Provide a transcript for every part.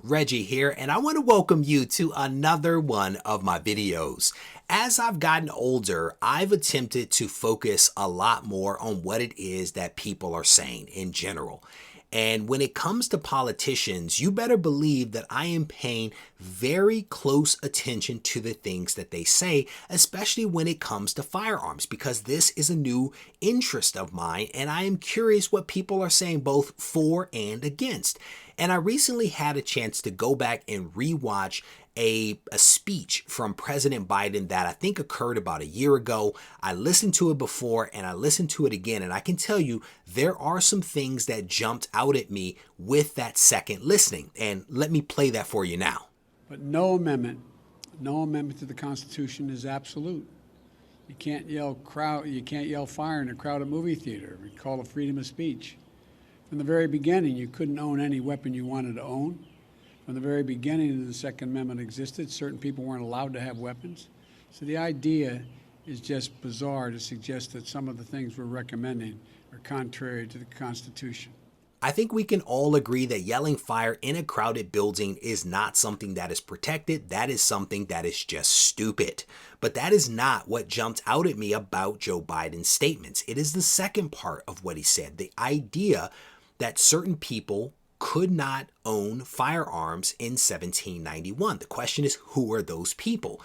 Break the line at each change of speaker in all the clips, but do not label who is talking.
Reggie here, and I want to welcome you to another one of my videos. As I've gotten older, I've attempted to focus a lot more on what it is that people are saying in general. And when it comes to politicians, you better believe that I am paying very close attention to the things that they say, especially when it comes to firearms, because this is a new interest of mine and I am curious what people are saying both for and against. And I recently had a chance to go back and rewatch a speech from President Biden that I think occurred about a year ago. I listened to it before and I listened to it again, and I can tell you there are some things that jumped out at me with that second listening. And let me play that for you now.
But no amendment to the Constitution is absolute. You can't yell fire in a crowded movie theater. We call it freedom of speech. From the very beginning, you couldn't own any weapon you wanted to own. From the very beginning the Second Amendment existed, certain people weren't allowed to have weapons. So the idea is just bizarre to suggest that some of the things we're recommending are contrary to the Constitution.
I think we can all agree that yelling fire in a crowded building is not something that is protected. That is something that is just stupid. But that is not what jumped out at me about Joe Biden's statements. It is the second part of what he said, the idea that certain people could not own firearms in 1791. The question is, who are those people?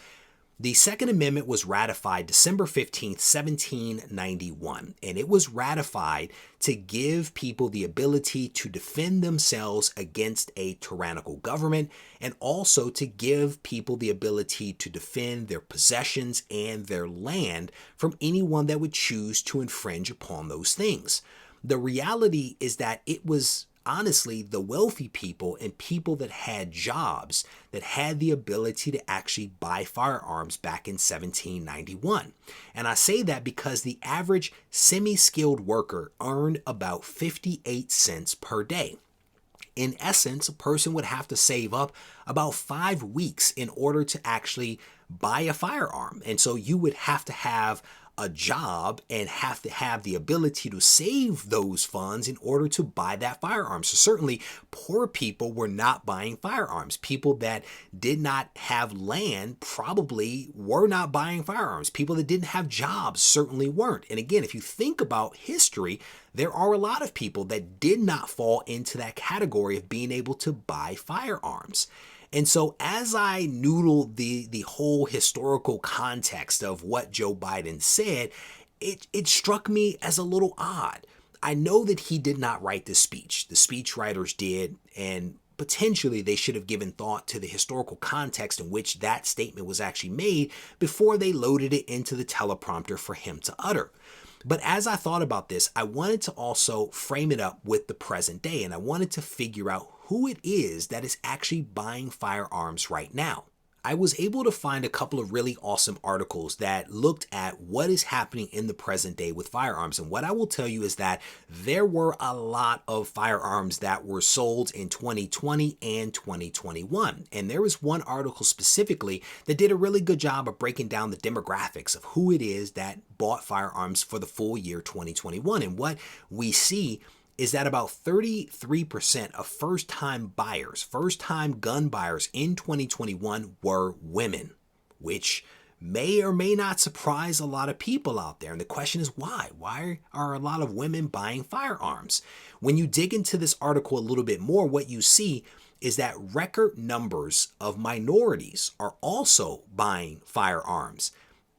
The Second Amendment was ratified December 15th, 1791, and it was ratified to give people the ability to defend themselves against a tyrannical government and also to give people the ability to defend their possessions and their land from anyone that would choose to infringe upon those things. The reality is that it was honestly the wealthy people and people that had jobs that had the ability to actually buy firearms back in 1791. And I say that because the average semi-skilled worker earned about 58 cents per day. In essence, a person would have to save up about 5 weeks in order to actually buy a firearm. And so you would have to have a job and have to have the ability to save those funds in order to buy that firearm. So certainly poor people were not buying firearms. People that did not have land probably were not buying firearms. People that didn't have jobs certainly weren't. And again, if you think about history, there are a lot of people that did not fall into that category of being able to buy firearms. And so as I noodled the whole historical context of what Joe Biden said, it struck me as a little odd. I know that he did not write the speech. The speechwriters did, and potentially they should have given thought to the historical context in which that statement was actually made before they loaded it into the teleprompter for him to utter. But as I thought about this, I wanted to also frame it up with the present day, and I wanted to figure out who it is that is actually buying firearms right now. I was able to find a couple of really awesome articles that looked at what is happening in the present day with firearms. And what I will tell you is that there were a lot of firearms that were sold in 2020 and 2021. And there was one article specifically that did a really good job of breaking down the demographics of who it is that bought firearms for the full year 2021. And what we see is that about 33% of first-time buyers, first-time gun buyers in 2021 were women, which may or may not surprise a lot of people out there. And the question is why? Why are a lot of women buying firearms? When you dig into this article a little bit more, what you see is that record numbers of minorities are also buying firearms.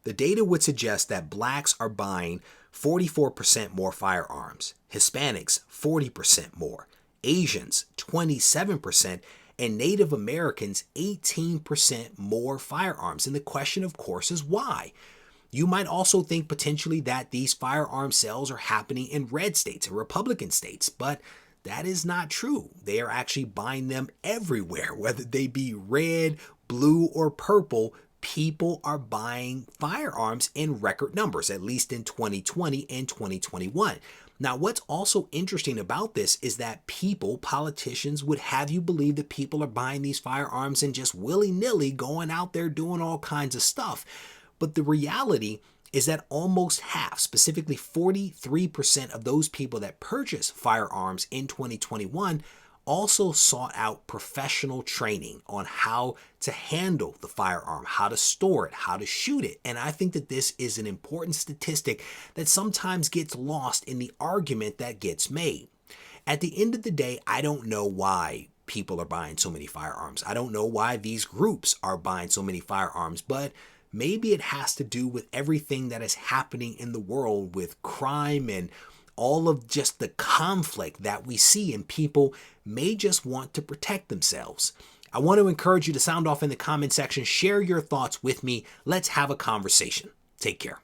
The data would suggest that blacks are buying 44% more firearms, Hispanics 40% more, Asians 27%, and Native Americans 18% more firearms. And the question, of course, is why? You might also think potentially that these firearm sales are happening in red states and Republican states, but that is not true. They are actually buying them everywhere, whether they be red, blue, or purple. People are buying firearms in record numbers, at least in 2020 and 2021. Now, what's also interesting about this is that politicians would have you believe that people are buying these firearms and just willy-nilly going out there doing all kinds of stuff. But the reality is that almost half, specifically 43% of those people that purchase firearms in 2021 also sought out professional training on how to handle the firearm, how to store it, how to shoot it. And I think that this is an important statistic that sometimes gets lost in the argument that gets made. At the end of the day, I don't know why people are buying so many firearms. I don't know why these groups are buying so many firearms, but maybe it has to do with everything that is happening in the world with crime and all of just the conflict that we see, and people may just want to protect themselves. I want to encourage you to sound off in the comment section, share your thoughts with me. Let's have a conversation. Take care.